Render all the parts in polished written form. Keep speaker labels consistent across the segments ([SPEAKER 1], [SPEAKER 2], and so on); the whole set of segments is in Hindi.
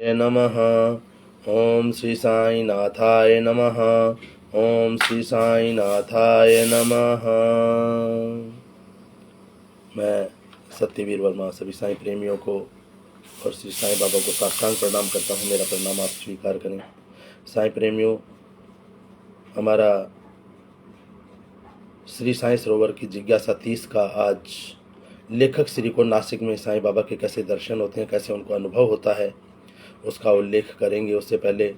[SPEAKER 1] नमः। ओम श्री साई नाथाय नमः। ओम श्री साई नाथाय नमः। मैं सत्यवीर वर्मा सभी साईं प्रेमियों को और श्री साईं बाबा को साष्टांग प्रणाम करता हूँ। मेरा प्रणाम आप स्वीकार करें। साईं प्रेमियों, हमारा श्री साईं सरोवर की जिज्ञासा 30 का आज लेखक श्री को नासिक में साईं बाबा के कैसे दर्शन होते हैं, कैसे उनको अनुभव होता है, उसका उल्लेख करेंगे। उससे पहले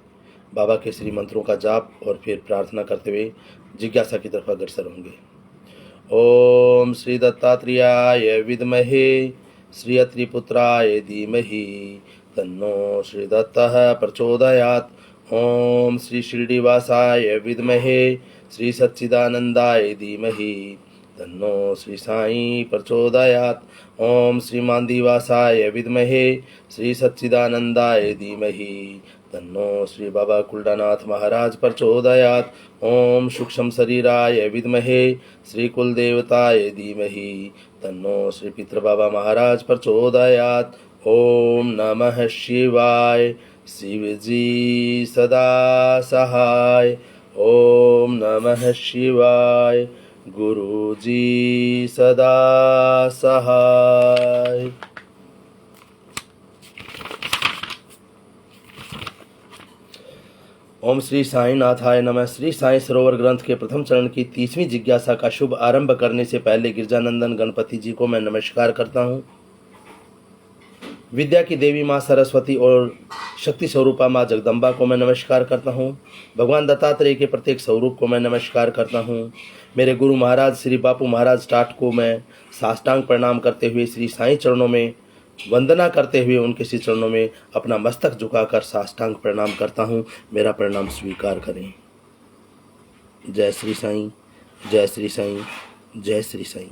[SPEAKER 1] बाबा के श्री मंत्रों का जाप और फिर प्रार्थना करते हुए जिज्ञासा की तरफ अग्रसर होंगे। ओम श्री दत्तात्रेयाय विद्महे श्री अत्रिपुत्राय धीमहि तन्नो श्री दत्तः प्रचोदयात्। ओम श्री शिरडीवासाय विद्महे श्री सच्चिदानंदाय धीमहि तन्नो श्री साई प्रचोदयात्। ओम श्री मांदीवासाय विद्महे श्री सच्चिदानंदाय धीमहि तन्नो श्री बाबा कुलडानाथ महाराज प्रचोदयात्। ओम सूक्ष्म शरीराय विद्महे श्री कुलदेवताय धीमहि तन्नो श्री पितृबाबा महाराज प्रचोदयात्। ओम नमः शिवाय शिव जी सदा सहाय। ओम नमः शिवाय गुरु जी सदा सहाय। ओम श्री साई नाथाय नमः। श्री साई सरोवर ग्रंथ के प्रथम चरण की 30वीं जिज्ञासा का शुभ आरंभ करने से पहले गिरजानंदन गणपति जी को मैं नमस्कार करता हूँ। विद्या की देवी माँ सरस्वती और शक्ति स्वरूपा माँ जगदम्बा को मैं नमस्कार करता हूँ। भगवान दत्तात्रेय के प्रत्येक स्वरूप को मैं नमस्कार करता हूँ। मेरे गुरु महाराज श्री बापू महाराज टाट को मैं साष्टांग प्रणाम करते हुए श्री साईं चरणों में वंदना करते हुए उनके श्री चरणों में अपना मस्तक झुकाकर साष्टांग प्रणाम करता हूँ। मेरा प्रणाम स्वीकार करें। जय श्री साईं, जय श्री साईं, जय श्री साईं।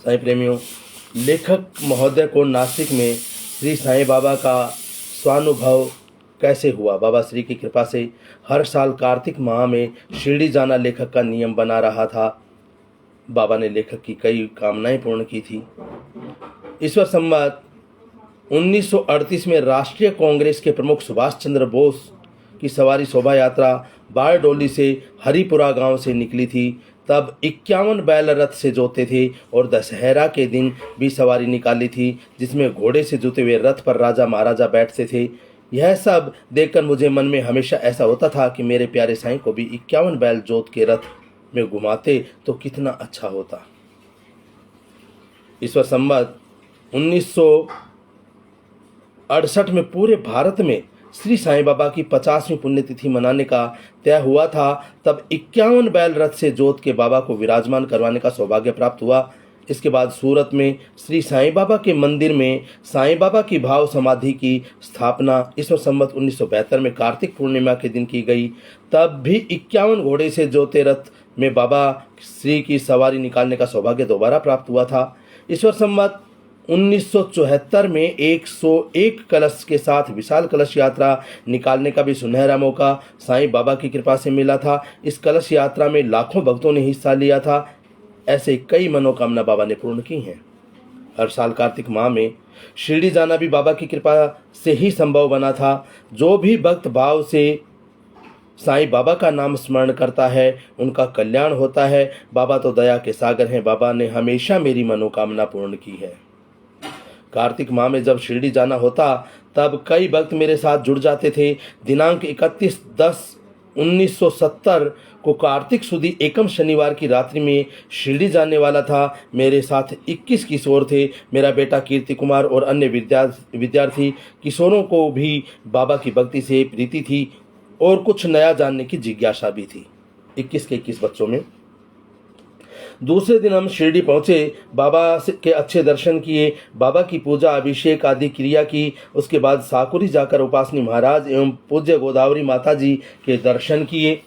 [SPEAKER 1] साईं प्रेमियों, लेखक महोदय को नासिक में श्री साईं बाबा का स्वानुभव कैसे हुआ? बाबा श्री की कृपा से हर साल कार्तिक माह में शिरडी जाना लेखक का नियम बना रहा था। बाबा ने लेखक की कई कामनाएं पूर्ण की थी। ईश्वर संवत 1938 में राष्ट्रीय कांग्रेस के प्रमुख सुभाष चंद्र बोस की सवारी शोभा यात्रा बारडोली से हरिपुरा गांव से निकली थी। तब 51 बैल रथ से जोते थे और दशहरा के दिन भी सवारी निकाली थी, जिसमें घोड़े से जुते हुए रथ पर राजा महाराजा बैठते थे। यह सब देखकर मुझे मन में हमेशा ऐसा होता था कि मेरे प्यारे साईं को भी 51 बैल जोत के रथ में घुमाते तो कितना अच्छा होता। ईश्वर संवत 1968 में पूरे भारत में श्री साईं बाबा की 50वीं पुण्यतिथि मनाने का तय हुआ था। तब 51 बैल रथ से जोत के बाबा को विराजमान करवाने का सौभाग्य प्राप्त हुआ। इसके बाद सूरत में श्री साईं बाबा के मंदिर में साईं बाबा की भाव समाधि की स्थापना ईस्वी संवत 1972 में कार्तिक पूर्णिमा के दिन की गई। तब भी 51 घोड़े से जोते रथ में बाबा श्री की सवारी निकालने का सौभाग्य दोबारा प्राप्त हुआ था। ईश्वर संवत 1974 में 101 कलश के साथ विशाल कलश यात्रा निकालने का भी सुनहरा मौका साईं बाबा की कृपा से मिला था। इस कलश यात्रा में लाखों भक्तों ने हिस्सा लिया था। ऐसे कई मनोकामना बाबा ने पूर्ण की हैं। हर साल कार्तिक माह में शिरडी जाना भी बाबा की कृपा से ही संभव बना था। जो भी भक्त भाव से साईं बाबा का नाम स्मरण करता है उनका कल्याण होता है। बाबा तो दया के सागर हैं। बाबा ने हमेशा मेरी मनोकामना पूर्ण की है। कार्तिक माह में जब शिरडी जाना होता तब कई भक्त मेरे साथ जुड़ जाते थे। दिनांक 31/10/1970 को कार्तिक सुदी एकम शनिवार की रात्रि में शिरडी जाने वाला था। मेरे साथ 21 किशोर थे। मेरा बेटा कीर्ति कुमार और अन्य विद्यार्थी किशोरों को भी बाबा की भक्ति से प्रीति थी और कुछ नया जानने की जिज्ञासा भी थी। 21 के 21 बच्चों में दूसरे दिन हम शिरडी पहुंचे। बाबा के अच्छे दर्शन किए। बाबा की पूजा अभिषेक आदि क्रिया की। उसके बाद साकुरी जाकर उपासनी महाराज एवं पूज्य गोदावरी माता जी के दर्शन किए।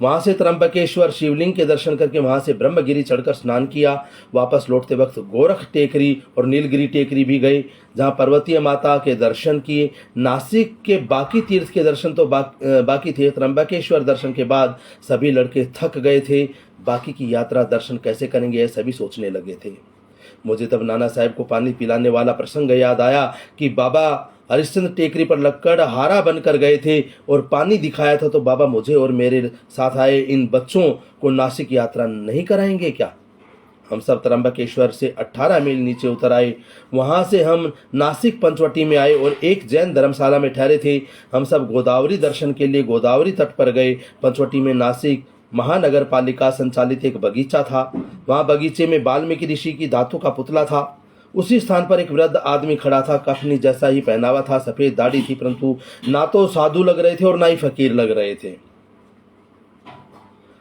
[SPEAKER 1] वहाँ से त्र्यंबकेश्वर शिवलिंग के दर्शन करके वहाँ से ब्रह्मगिरी चढ़कर स्नान किया। वापस लौटते वक्त गोरख टेकरी और नीलगिरी टेकरी भी गए, जहाँ पर्वतीय माता के दर्शन किए। नासिक के बाकी तीर्थ के दर्शन तो बाकी थे। त्र्यंबकेश्वर दर्शन के बाद सभी लड़के थक गए थे। बाकी की यात्रा दर्शन कैसे करेंगे यह सभी सोचने लगे थे। मुझे तब नाना साहब को पानी पिलाने वाला प्रसंग याद आया कि बाबा हरिश्चंद्र टेकरी पर लक्कड़ हारा बनकर गए थे और पानी दिखाया था, तो बाबा मुझे और मेरे साथ आए इन बच्चों को नासिक यात्रा नहीं कराएंगे क्या? हम सब त्र्यंबकेश्वर से 18 मील नीचे उतर आए। वहां से हम नासिक पंचवटी में आए और एक जैन धर्मशाला में ठहरे थे। हम सब गोदावरी दर्शन के लिए गोदावरी तट पर गए। पंचवटी में नासिक महानगर पालिका संचालित एक बगीचा था। वहां बगीचे में वाल्मीकि ऋषि की धातु का पुतला था। उसी स्थान पर एक वृद्ध आदमी खड़ा था। कफनी जैसा ही पहनावा था, सफेद दाढ़ी थी, परंतु ना तो साधु लग रहे थे और ना ही फकीर लग रहे थे।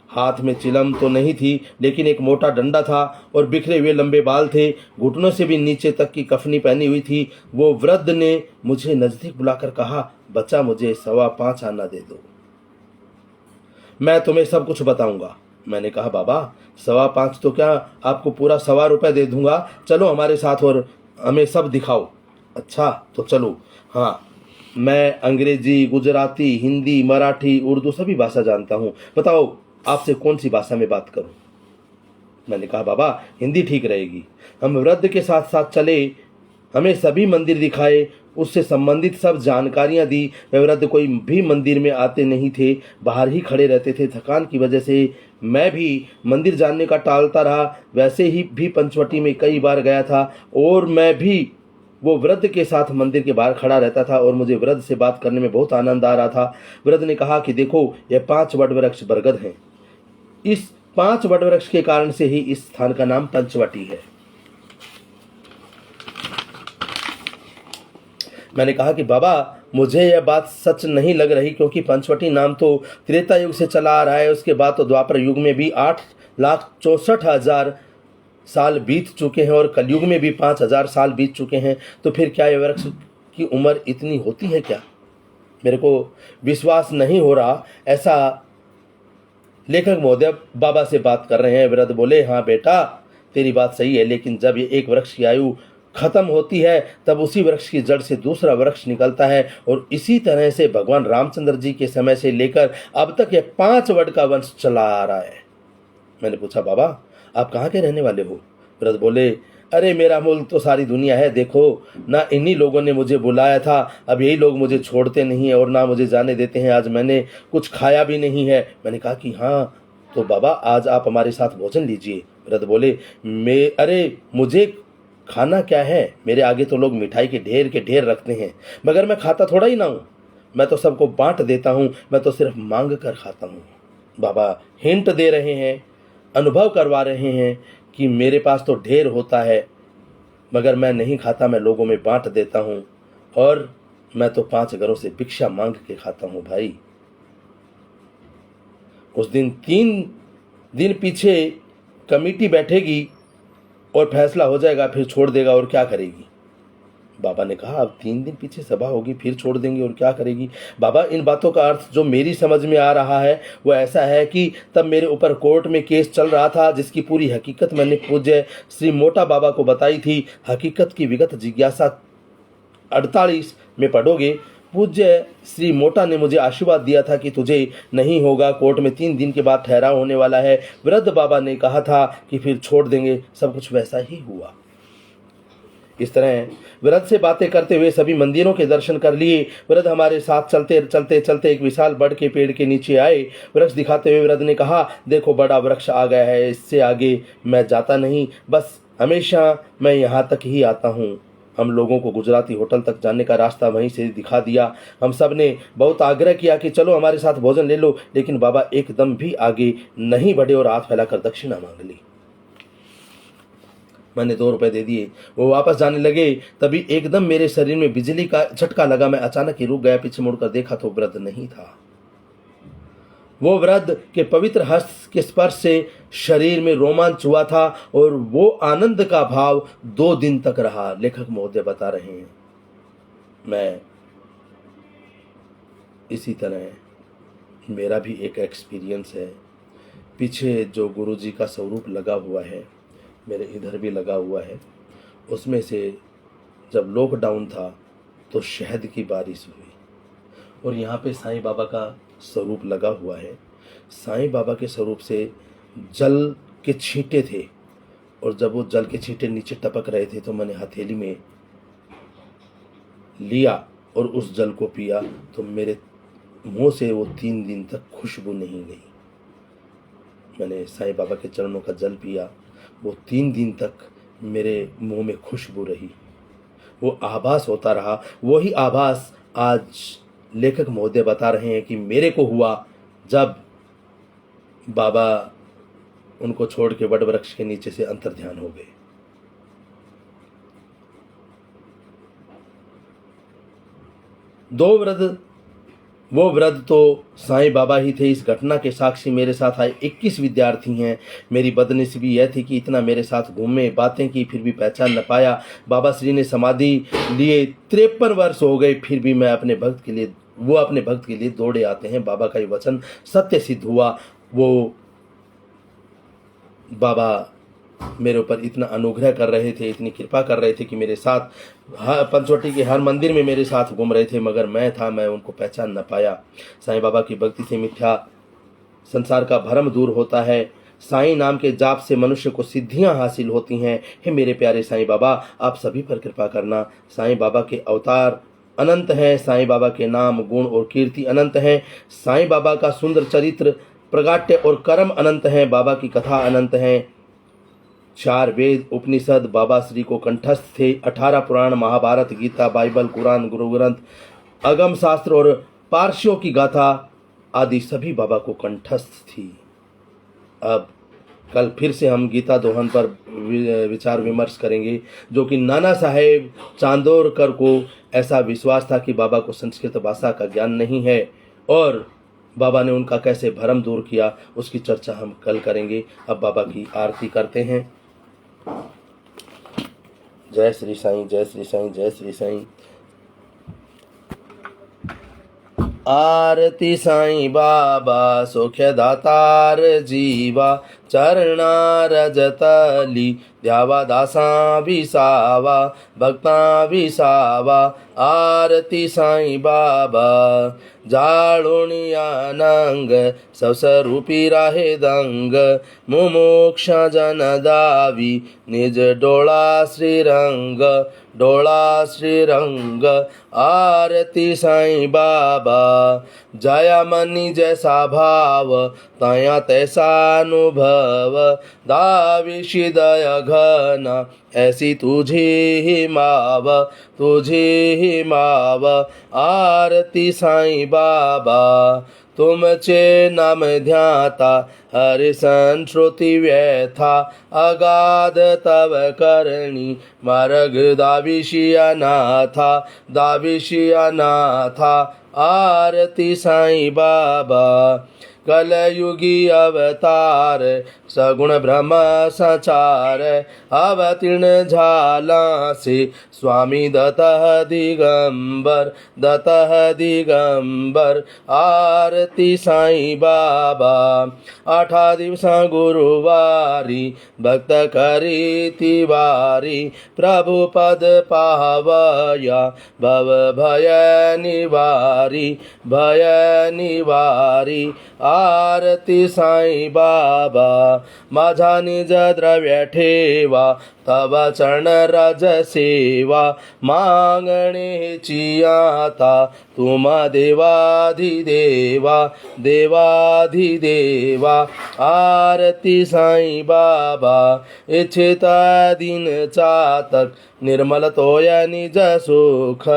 [SPEAKER 1] हाथ में चिलम तो नहीं थी, लेकिन एक मोटा डंडा था और बिखरे हुए लंबे बाल थे। घुटनों से भी नीचे तक की कफनी पहनी हुई थी। वो वृद्ध ने मुझे नजदीक बुलाकर कहा, बच्चा मुझे 5.25 आना दे दो, मैं तुम्हें सब कुछ बताऊंगा। मैंने कहा, बाबा 5.25 तो क्या, आपको पूरा 1.25 रुपये दे दूंगा, चलो हमारे साथ और हमें सब दिखाओ। अच्छा तो चलो। हाँ, मैं अंग्रेजी, गुजराती, हिंदी, मराठी, उर्दू सभी भाषा जानता हूँ। बताओ आपसे कौन सी भाषा में बात करूं? मैंने कहा, बाबा हिंदी ठीक रहेगी। हम वृद्ध के साथ साथ चले। हमें सभी मंदिर दिखाए, उससे संबंधित सब जानकारियां दी। वे वृद्ध कोई भी मंदिर में आते नहीं थे, बाहर ही खड़े रहते थे। थकान की वजह से मैं भी मंदिर जानने का टालता रहा। वैसे ही भी पंचवटी में कई बार गया था और मैं भी वो वृद्ध के साथ मंदिर के बाहर खड़ा रहता था और मुझे वृद्ध से बात करने में बहुत आनंद आ रहा था। वृद्ध ने कहा कि देखो, यह 5 वट वृक्ष बरगद हैं। इस 5 वट वृक्ष के कारण से ही इस स्थान का नाम पंचवटी है। मैंने कहा कि बाबा मुझे यह बात सच नहीं लग रही, क्योंकि पंचवटी नाम तो त्रेता युग से चला आ रहा है। उसके बाद तो द्वापर युग में भी 8,64,000 साल बीत चुके हैं और कलयुग में भी 5,000 साल बीत चुके हैं। तो फिर क्या यह वृक्ष की उम्र इतनी होती है क्या? मेरे को विश्वास नहीं हो रहा। ऐसा लेखक महोदय बाबा से बात कर रहे हैं। वृद्ध बोले, हाँ बेटा तेरी बात सही है, लेकिन जब ये एक वृक्ष की आयु खत्म होती है तब उसी वृक्ष की जड़ से दूसरा वृक्ष निकलता है। और इसी तरह से भगवान रामचंद्र जी के समय से लेकर अब तक ये 5 वट का वंश चला आ रहा है। मैंने पूछा, बाबा आप कहाँ के रहने वाले हो? वृद्ध बोले, अरे मेरा मुल्क तो सारी दुनिया है। देखो ना, इन्हीं लोगों ने मुझे बुलाया था। अब यही लोग मुझे छोड़ते नहीं है और ना मुझे जाने देते हैं। आज मैंने कुछ खाया भी नहीं है। मैंने कहा कि हाँ तो बाबा आज आप हमारे साथ भोजन लीजिए। वृद्ध बोले, अरे मुझे खाना क्या है, मेरे आगे तो लोग मिठाई के ढेर रखते हैं, मगर मैं खाता थोड़ा ही ना हूँ। मैं तो सबको बांट देता हूँ, मैं तो सिर्फ मांग कर खाता हूँ। बाबा हिंट दे रहे हैं, अनुभव करवा रहे हैं कि मेरे पास तो ढेर होता है मगर मैं नहीं खाता, मैं लोगों में बांट देता हूँ। और मैं तो 5 घरों से भिक्षा मांग के खाता हूँ भाई। उस दिन 3 दिन पीछे कमेटी बैठेगी और फैसला हो जाएगा, फिर छोड़ देगा और क्या करेगी? बाबा ने कहा, अब 3 दिन पीछे सभा होगी, फिर छोड़ देंगे और क्या करेगी? बाबा इन बातों का अर्थ जो मेरी समझ में आ रहा है वो ऐसा है कि तब मेरे ऊपर कोर्ट में केस चल रहा था, जिसकी पूरी हकीकत मैंने पूज्य श्री मोटा बाबा को बताई थी। हकीकत की विगत जिज्ञासा 48 में पढ़ोगे। पूज्य श्री मोटा ने मुझे आशीर्वाद दिया था कि तुझे नहीं होगा, कोर्ट में 3 दिन के बाद ठहराव होने वाला है। वृद्ध बाबा ने कहा था कि फिर छोड़ देंगे। सब कुछ वैसा ही हुआ। इस तरह वृद्ध से बातें करते हुए सभी मंदिरों के दर्शन कर लिए। वृद्ध हमारे साथ चलते चलते चलते एक विशाल बड़ के पेड़ के नीचे आए। वृक्ष दिखाते हुए वृद्ध ने कहा, देखो बड़ा वृक्ष आ गया है, इससे आगे मैं जाता नहीं, बस हमेशा मैं यहाँ तक ही आता हूँ। हम लोगों को गुजराती होटल तक जाने का रास्ता वहीं से दिखा दिया। हम सब ने बहुत आग्रह किया कि चलो हमारे साथ भोजन ले लो, लेकिन बाबा एकदम भी आगे नहीं बढ़े और हाथ फैलाकर दक्षिणा मांग ली। मैंने 2 रुपए दे दिए। वो वापस जाने लगे, तभी एकदम मेरे शरीर में बिजली का झटका लगा। मैं अचानक ही रुक गया। पीछे मुड़कर देखा तो वृद्ध नहीं था। वो वृद्ध के पवित्र हस्त के स्पर्श से शरीर में रोमांच हुआ था और वो आनंद का भाव 2 दिन तक रहा। लेखक महोदय बता रहे हैं। मैं इसी तरह मेरा भी एक एक्सपीरियंस है। पीछे जो गुरुजी का स्वरूप लगा हुआ है, मेरे इधर भी लगा हुआ है। उसमें से जब लॉकडाउन था तो शहद की बारिश हुई और यहाँ पे साईं बाबा का स्वरूप लगा हुआ है। साईं बाबा के स्वरूप से जल के छींटे थे और जब वो जल के छींटे नीचे टपक रहे थे तो मैंने हथेली में लिया और उस जल को पिया तो मेरे मुंह से वो 3 दिन तक खुशबू नहीं गई। मैंने साईं बाबा के चरणों का जल पिया, वो 3 दिन तक मेरे मुंह में खुशबू रही, वो आभास होता रहा। वही आभास आज लेखक महोदय बता रहे हैं कि मेरे को हुआ जब बाबा उनको छोड़ के वट वृक्ष के नीचे से अंतर्ध्यान हो गए। वो वृद्ध तो साईं बाबा ही थे। इस घटना के साक्षी मेरे साथ आए 21 विद्यार्थी हैं। मेरी बदनसीबी यह थी कि इतना मेरे साथ घूमे, बातें की, फिर भी पहचान न पाया। बाबा श्री ने समाधि लिए 53 वर्ष हो गए, फिर भी मैं अपने भक्त के लिए दौड़े आते हैं। बाबा का ये वचन सत्य सिद्ध हुआ। वो बाबा मेरे ऊपर इतना अनुग्रह कर रहे थे, इतनी कृपा कर रहे थे कि मेरे साथ पंचवटी के हर मंदिर में मेरे साथ घूम रहे थे, मगर मैं उनको पहचान न पाया। साईं बाबा की भक्ति से मिथ्या संसार का भ्रम दूर होता है। साईं नाम के जाप से मनुष्य को सिद्धियां हासिल होती हैं। हे मेरे प्यारे साईं बाबा, आप सभी पर कृपा करना। साईं बाबा के अवतार अनंत हैं, साईं बाबा के नाम, गुण और कीर्ति अनंत हैं। साईं बाबा का सुंदर चरित्र, प्रगाट्य और कर्म अनंत हैं। बाबा की कथा अनंत हैं। 4 वेद उपनिषद बाबा श्री को कंठस्थ थे। 18 पुराण, महाभारत, गीता, बाइबल, कुरान, गुरु ग्रंथ, अगम शास्त्र और पारसियों की गाथा आदि सभी बाबा को कंठस्थ थी। अब कल फिर से हम गीता दोहन पर विचार विमर्श करेंगे, जो कि नाना साहेब चांदोरकर को ऐसा विश्वास था कि बाबा को संस्कृत भाषा का ज्ञान नहीं है और बाबा ने उनका कैसे भ्रम दूर किया, उसकी चर्चा हम कल करेंगे। अब बाबा की आरती करते हैं। जय श्री साईं, जय श्री साईं, जय श्री साईं। आरती साईं बाबा सुख्य दातार जीवा, चरणा रजतली द्यावा दासा विसावा, भक्ता विसावा। आरती साईं बाबा जाळुनियानंग, सवसरूपी राहे दंग, मुमुक्ष जन दावी निज डोळा श्रीरंग, डोळा श्रीरंग। आरती साईं बाबा जया मनी जैसा भाव, तया तैसा अनुभव, दाविशी दया घन ऐसी तुझी ही माव, तुझी ही माव। आरती साईं बाबा तुमचे नाम ध्याता, हरि संश्रुति व्यथा, अगाध तव करणी मार्ग दाविशी अनाथा, दाविशी अनाथा। आरती साईं बाबा कलयुगी अवतार, सगुण ब्रह्म संचार, अवतीर्ण झाला से स्वामी दत्तः दिगंबर, दत्तः दिगंबर। आरती साईं बाबा 8 दिवसा गुरुवारी, भक्त करी तिवारी, प्रभु पद पावया, भव भय निवारी, भय निवारी। आरती साईं बाबा माझा निज द्रव्य ठेवा, तव चरण रज सेवा, मागणेची आता तुमा देवाधिदेवा, देवाधिदेवा। आरती साईं बाबा इच्छिता दिन चातक, निर्मल तोय निज सुख,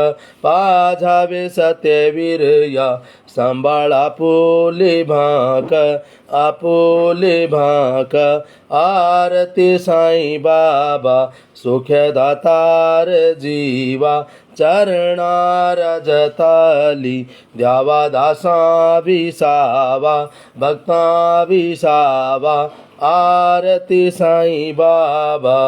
[SPEAKER 1] पाझावे सत्यवीर्या, सांभाळ आपुले भाक, आपुले भाक। आरती साईं बाबा सुख्य दातार जीवा, चरणा रजतली द्यावा दासा विसावा, भक्ता विसावा। आरती साईं बाबा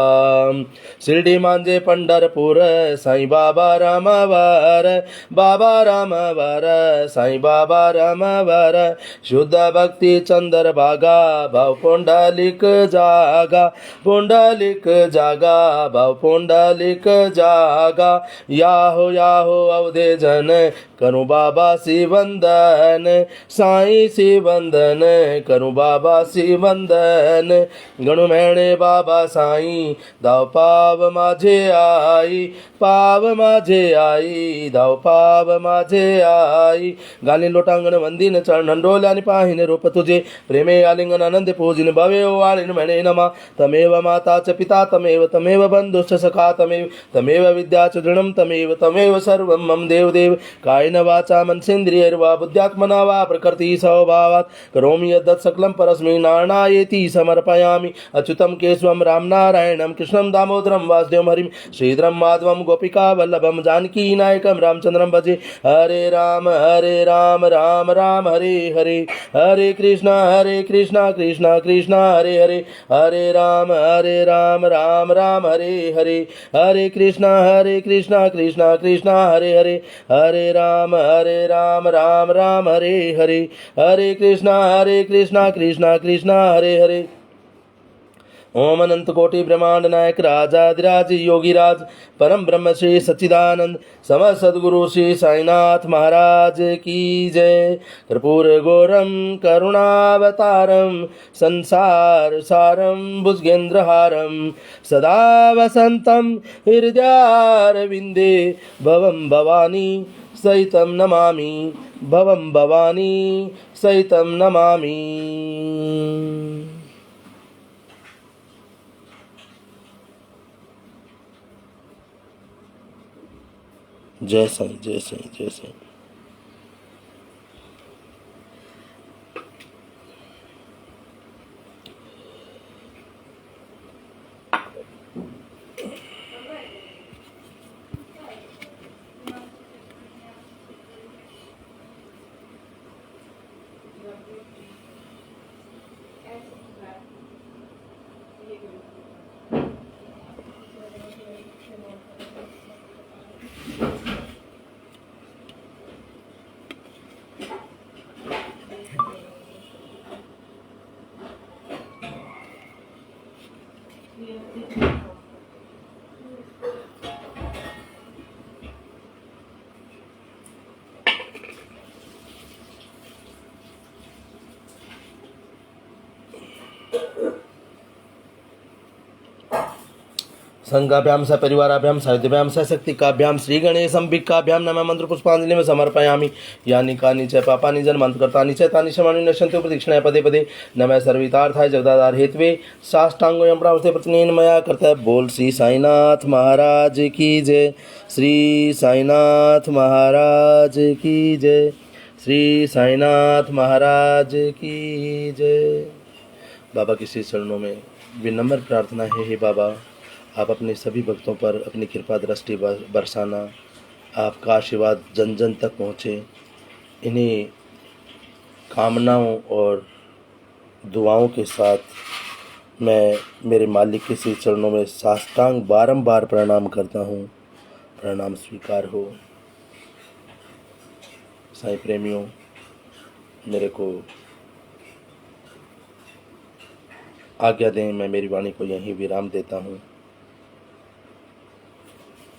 [SPEAKER 1] शिर्डी मांजे पंढरपूर, साईं बाबा रामवर, बाबा रामवर, साईं बाबा रामवर। शुद्ध भक्ती चंद्रभागा, भाव पुंडलिक जागा, पुंडलिक जागा, भाव पुंडलिक जागा। याहो अवधे जन करूं बाबा सी वंदन, साईं सी वंदन करूं बाबा सी वंदन। दर्शन गणुमेणे बाबा साई दाव पाव माझे आई पाव माझे आई दाव पाव माझे आई गाली लोटांगण वंदीन चरण डोल्याने पाहिने रूप तुझे प्रेमे आलिंगन आनंद पूजिन भवे वाळिन म्हणे नमा तमेव माता च पिता तमेव बंधुश्च सखा तमेव विद्या च दृढं तमेव सर्वं मम देवदेव कायेन वाचा मनसेन्द्रियैर्वा बुद्ध्यात्मना वा प्रकृति स्वभावात् करोमि यद्यत् सकलं परस्मै नारायणेति समर्पयामि अच्युतं केशवं रामनारायणं कृष्णं दामोदरं वासुदेवं हरिं श्रीधरं माधवं गोपिका वल्लभं जानकी नायकं रामचन्द्रं भजे हरे राम राम राम हरे हरे हरे कृष्णा कृष्णा कृष्णा हरे हरे हरे राम राम राम हरे हरे हरे कृष्णा कृष्णा कृष्णा हरे हरे हरे राम राम राम हरे हरे हरे कृष्णा कृष्णा कृष्णा हरे हरे ओम अनंत कोटि ब्रह्मांड नायक राजाधिराज योगीराज परम ब्रह्म श्री सच्चिदानंद समस्त सद्गुरु श्री साईनाथ महाराज की जय। कर्पूर गौरम करुणावतारम संसार सारम भुजगेंद्रहारम सदा वसंतम हृदयारविंदे भवम भवानी सहितं नमामि भवम भवानी सहितं नमामि। जय साईं जय साईं जय साईं। संघाभ्याम सपरिवाराभ्याम सायुध्याभ्याम सशक्तिकाभ्याम श्री गणेशंबिकाभ्याम नमः मंत्र पुष्पांजलि में समर्पयामि यानि कानि च पापानि जन्मान्तरकृतानि च तानि शमानि नश्यन्ति प्रदक्षिणाय पदे पदे नमः सर्वितार्थाय जगदाधार हेतवे साष्टांगोऽयं प्रावस्ते प्रतिनेन मया कर्तव्य बोल श्री साईनाथ महाराज की जय श्री साईनाथ महाराज की जय श्री साईनाथ महाराज की जय। बाबा के श्री चरणों में विनम्र प्रार्थना है, हे बाबा आप अपने सभी भक्तों पर अपनी कृपा दृष्टि बरसाना, आपका आशीर्वाद जन जन तक पहुँचे। इन्हीं कामनाओं और दुआओं के साथ मैं मेरे मालिक के श्री चरणों में साष्टांग बारंबार प्रणाम करता हूँ। प्रणाम स्वीकार हो। साईं प्रेमियों, मेरे को आज्ञा दें, मैं मेरी वाणी को यहीं विराम देता हूँ।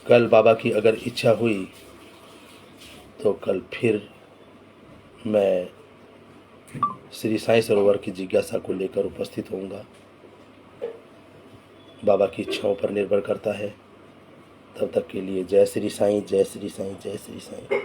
[SPEAKER 1] कल बाबा की अगर इच्छा हुई तो कल फिर मैं श्री साईं सरोवर की जिज्ञासा को लेकर उपस्थित होऊंगा। बाबा की इच्छाओं पर निर्भर करता है। तब तक के लिए जय श्री साईं जय श्री साईं जय श्री साईं।